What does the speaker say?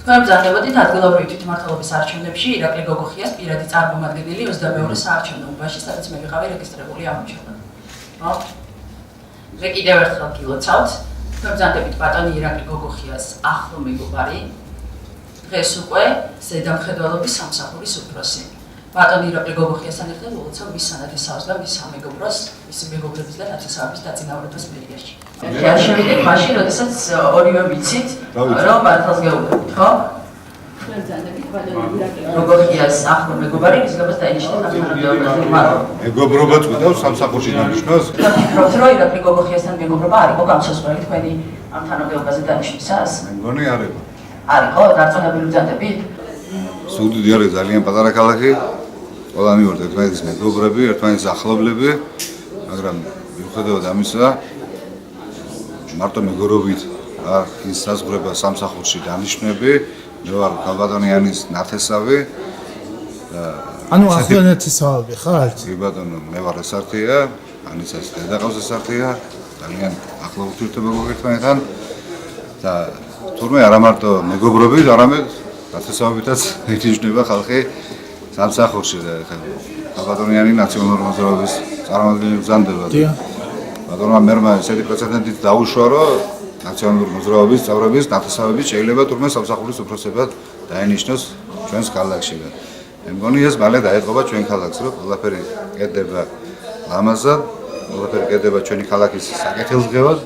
თქვენ ბრძანდებოდით ადგილობრივი თვითმმართველობის არჩევნებში ირაკლი გოგოხიას პირადი წარმომადგენელი 22 საარჩევნო უბანში, სადაც მე ვიყავი რეგისტრირებული ამოჩენა. ხო? მე კიდევ ერთხელ გილოცავთ, თქვენ ბრძანდებით ბატონი ირაკლი გოგოხიას ახლო მეგობარი, დღეს უკვე ზედამხედველობის სამსახურის უფროსი. ბატონი ირაკლი გოგოხიასთან ერთად ულოცავ მის სანათესაოს და მის სამეგობროს, მისი მეგობრების და ნათესაობის დაწინაურებას მერიაში. არ შევიდეთ მაშინ, როდესაც ორივე ვიცით, რომ ბათალს გეუბნებით, ხო? თქვენ ბრძანდებით ბატონი ირაკლი გოგოხიას ახლო მეგობარი, რის გამო დაინიშნა თანამდებობაზე, მაგრამ მეგობრობა წვდავს სამსახურში დანიშნოს? ვფიქრობთ, რომ ირაკლი გოგოხიასთან მეგობრობა არ იყო გამსასწორებელი თქვენი ამ თანამდებობაზე დანიშნისას? მე მგონი არ იყო. არ იყო, დარწმუნებული ბრძანდებით? სუდი არის ძალიან პატარა ქალაქი. ყველანი ვართ ერთმანეთის მეგობრები, ერთმანეთის ახლობლები, მაგრამ მიუხედავად ამისა, მარტო მეგობრობით არ ის საზღვრება სამსახურში დანიშნები, მე ვარ ქალბატონიანის ნათესავი და ანუ ახლო ნათესავები ხართ? კი ბატონო, მე ვარ ესართია, ანიცას დედა ყავს ესართია, ძალიან ახლო ურთიერთობა გვაქვს ერთმანეთთან და თურმე არა მარტო მეგობრობით, არამედ ნათესავებითაც ინიშნება ხალხი სამსახურში და ქალბატონიანი ნაციონალური მოძრაობის წარმომადგენელი ბრძანდება. ბატონმა მერმა ესეთი პრეცედენტით დაუშვა, რომ ნაციონალური მოძრაობის წევრების ნათესავებით შეიძლება თურმე სამსახურის უფროსებად დაენიშნოს ჩვენს ქალაქში. მე მგონი ეს მალე დაეთყობა ჩვენ ქალაქს, რომ ყველაფერი კეთდება ლამაზად, ყველაფერი კეთდება ჩვენი ქალაქის საკეთილდღეოდ.